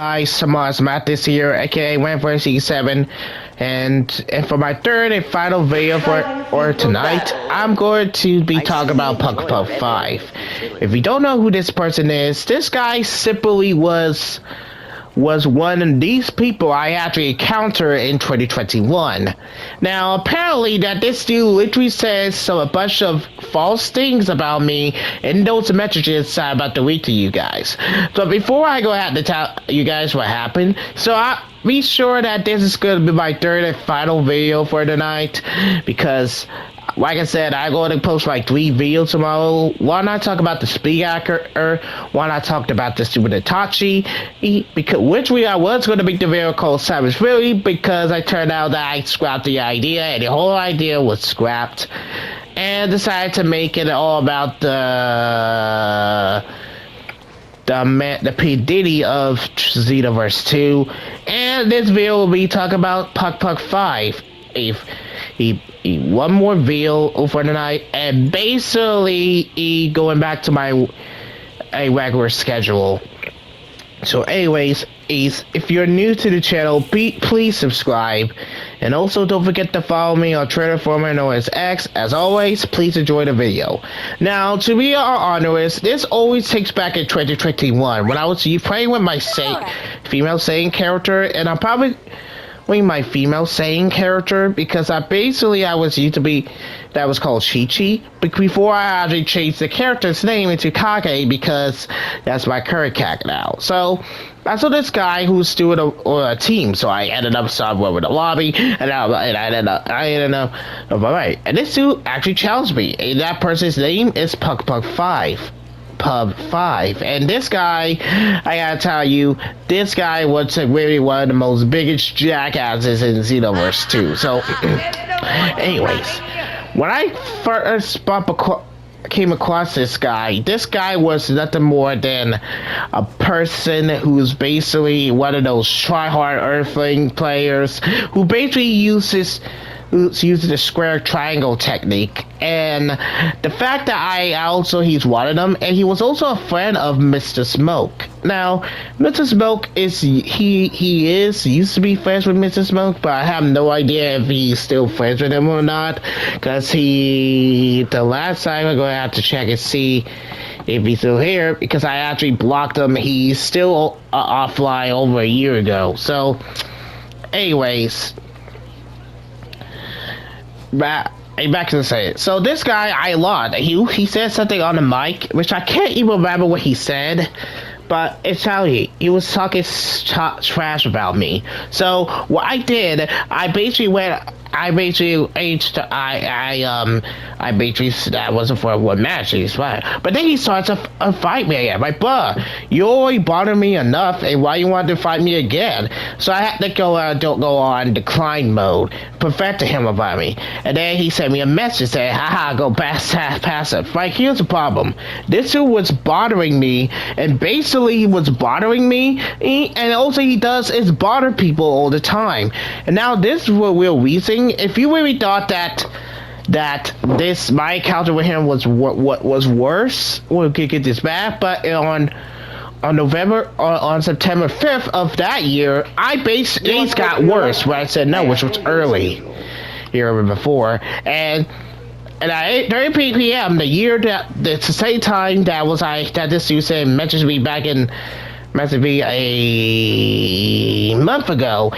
Hi, Samas Mathis here, aka C7, and for my third and final video for tonight, I'm going to be talking about Puck 5. If you don't know who this person is, this guy simply was one of these people I actually encountered in 2021. Now, apparently that this dude literally says a bunch of false things about me in those messages I'm about to read to you guys. So before I go ahead to tell you guys what happened, be sure that this is going to be my third and final video for tonight, because like I said, I'm going to post like 3 videos tomorrow. One I talk about the speed hacker, one I talked about the stupid Itachi, which I was going to make the video called Savage Fury, because I turned out that I scrapped the idea, and the whole idea was scrapped, and decided to make it all about the P. Diddy of Xenoverse 2, and this video will be talking about Puck 5. One more video for tonight, and basically going back to my regular schedule. So anyways, if you're new to the channel, please subscribe, and also don't forget to follow me on Twitter, formerly known as X. As always, please enjoy the video. Now, to be honest, this always takes back in 2021 when I was playing with my female Saiyan character, and I'm probably my female Saiyan character, because I was used to be that was called Chi-Chi, but before I actually changed the character's name into Kage, because that's my current character now. So I saw this guy who's doing a team, so I ended up somewhere with a lobby, and I ended up alright. And this dude actually challenged me, and that person's name is Puck 5. Pub 5, and this guy, I gotta tell you, this guy was really one of the most biggest jackasses in Xenoverse 2. So anyways, when I first came across this guy was nothing more than a person who's basically one of those try-hard Earthling players who basically uses the square triangle technique, and the fact that he's one of them, and he was also a friend of Mr. Smoke. Now, Mr. Smoke used to be friends with Mr. Smoke, but I have no idea if he's still friends with him or not, because the last time I'm going to have to check and see if he's still here, because I actually blocked him. He's still offline over a year ago. So anyways, back to say it. So this guy, I lost. He said something on the mic, which I can't even remember what he said, but it's how he was talking trash about me. So what I did, I basically that wasn't for one match, he's fine. But then he starts a fight me again. Like, bruh, you already bothered me enough, and why you want to fight me again? So I had to go on decline mode, perfect him about me. And then he sent me a message saying, haha, go pass it. Like, here's the problem. This dude was bothering me, and basically he was bothering me, and also he does is bother people all the time. And now this is what we're reasoning. If you really thought that my encounter with him was what was worse, we could get this back. But on September 5th of that year, things got worse. Where I said no, which was early year before, and at 8:30 p.m. the year that it's the same time that this dude said messaged me a month ago.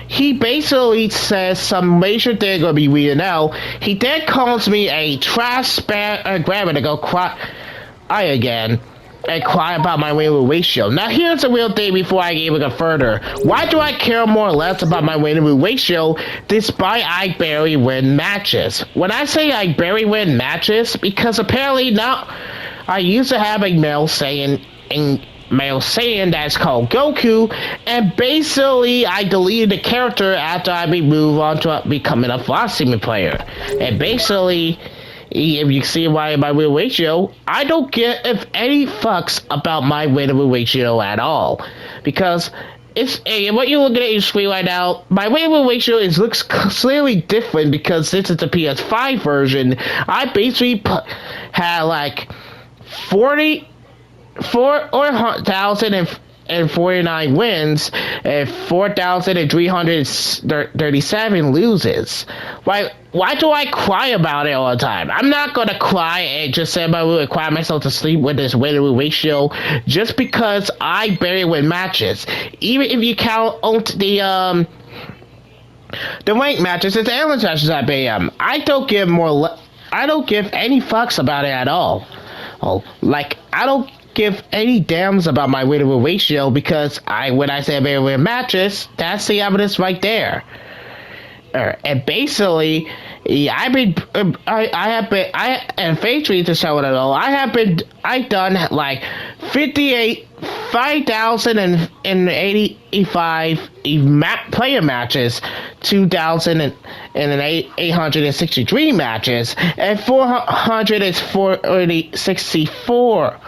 He basically says some major thing gonna be weird now. He then calls me a trash grabber to go cry again and cry about my win ratio. Now here's the real thing before I even go further. Why do I care more or less about my win ratio despite I barely win matches? When I say I barely win matches, because apparently now I used to have a male Saiyan that's called Goku, and basically I deleted the character after I moved on to becoming a philosophy player. And basically, if you see my win ratio, I don't give any fucks about my win ratio at all, because what you're looking at your screen right now, my win ratio looks clearly different, because this is the PS5 version. I basically had like 40,000 4,449 wins and 4,337 loses. Why do I cry about it all the time? I'm not gonna cry and just say I will cry myself to sleep with this win ratio just because I barely win matches. Even if you count the ranked matches, it's the analyst matches I pay I don't give any fucks about it at all. Like I don't give any damns about my win ratio because when I say I barely win matches, that's the evidence right there. And basically, I've been, and Fatry to show it all. I've done like 5,085 player matches, 2,863 matches, and 464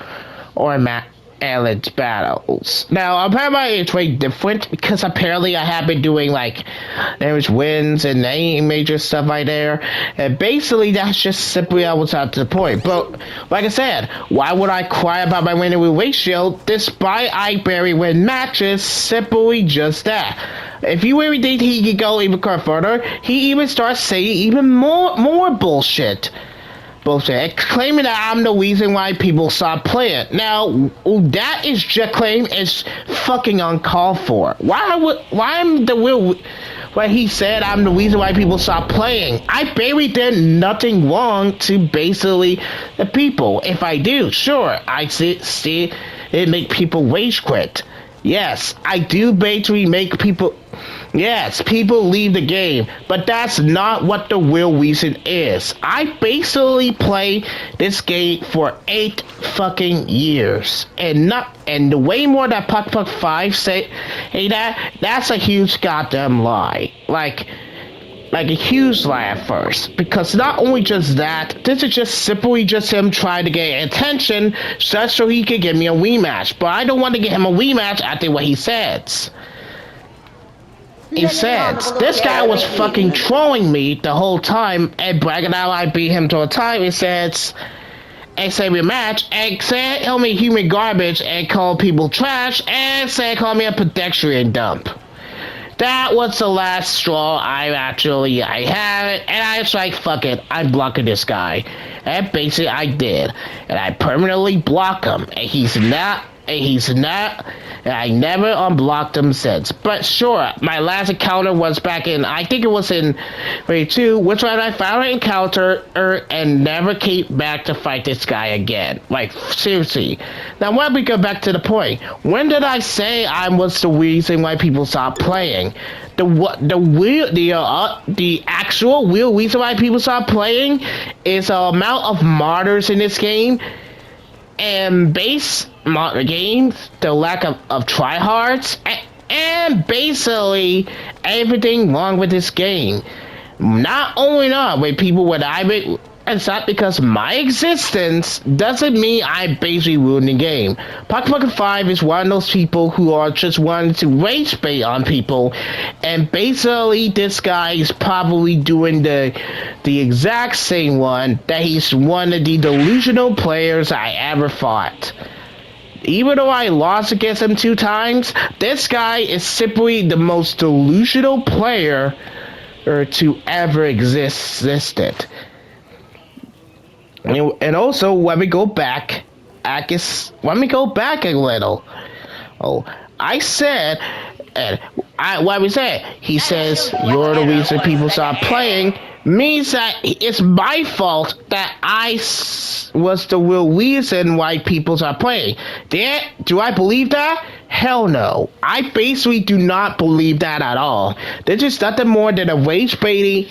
Allied battles. Now, apparently it's way different because apparently I have been doing like damage wins and any major stuff right there, and basically that's just simply I was out to the point. But like I said, why would I cry about my winning ratio despite I barely win matches? Simply just that. If you really think he could go even further, he even starts saying even more bullshit. Claiming that I'm the reason why people stop playing. Now, that is just claim is fucking uncalled for. Why he said I'm the reason why people stop playing? I barely did nothing wrong to basically the people. If I do, sure, I see it make people rage quit. Yes, I do basically make people... Yes, people leave the game, but that's not what the real reason is. I basically play this game for 8 fucking years, and the way more that Puck 5 say that's a huge goddamn lie. Like a huge lie at first, because not only just that, this is just simply just him trying to get attention just so he could give me a rematch, but I don't want to get him a rematch after what he says. He said, this guy was fucking trolling me the whole time and bragging out I beat him to a time. He says, and say we match, and said call me human garbage and call people trash, and said call me a pedestrian dump. That was the last straw I had, and I was like, fuck it, I'm blocking this guy. And basically I did, and I permanently block him, and he's not, and I never unblocked him since. But sure, my last encounter was back in, I think it was in Raid 2, which when I finally encountered and never came back to fight this guy again. Like, seriously. Now, when we go back to the point, when did I say I was the reason why people stopped playing? The actual real reason why people stopped playing is the amount of martyrs in this game, and games, the lack of tryhards, and basically everything wrong with this game. Not only not with people with it's not because my existence doesn't mean I basically ruined the game. Pocket 5 is one of those people who are just wanting to rage bait on people, and basically this guy is probably doing the exact same one that he's one of the delusional players I ever fought. Even though I lost against him 2 times, this guy is simply the most delusional player to ever existed. And also, let me go back a little. I said, what we said, he says, you're the reason people stop playing, means that it's my fault that I was the real reason why people stop playing. Do I believe that? Hell no. I basically do not believe that at all. This is nothing more than a rage baiting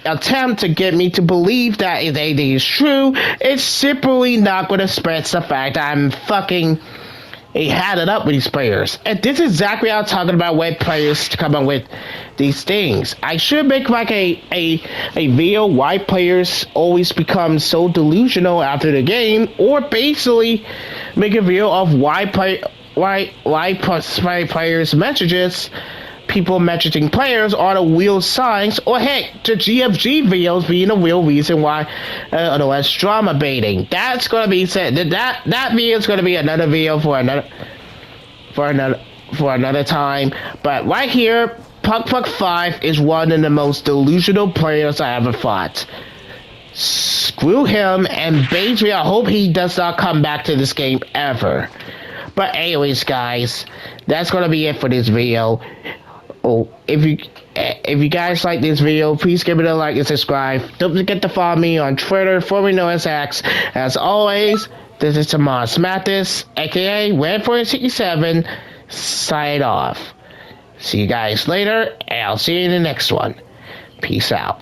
attempt to get me to believe that if anything is true. It's simply not going to spread the fact that I'm fucking had it up with these players. And this is exactly what I'm talking about when players come up with these things. I should make like a video why players always become so delusional after the game, or basically make a video of why players messages, people messaging players are the real signs, or heck, the GFG videos being the real reason why otherwise drama baiting. That's gonna be said. That video is gonna be another video for for another time. But right here, Puck 5 is one of the most delusional players I ever fought. Screw him, and basically I hope he does not come back to this game ever. But anyways, guys, that's gonna be it for this video. Oh, if you guys like this video, please give it a like and subscribe. Don't forget to follow me on Twitter, formerly known as X. As always, this is Tomas Mathis, aka Red467, sign off. See you guys later, and I'll see you in the next one. Peace out.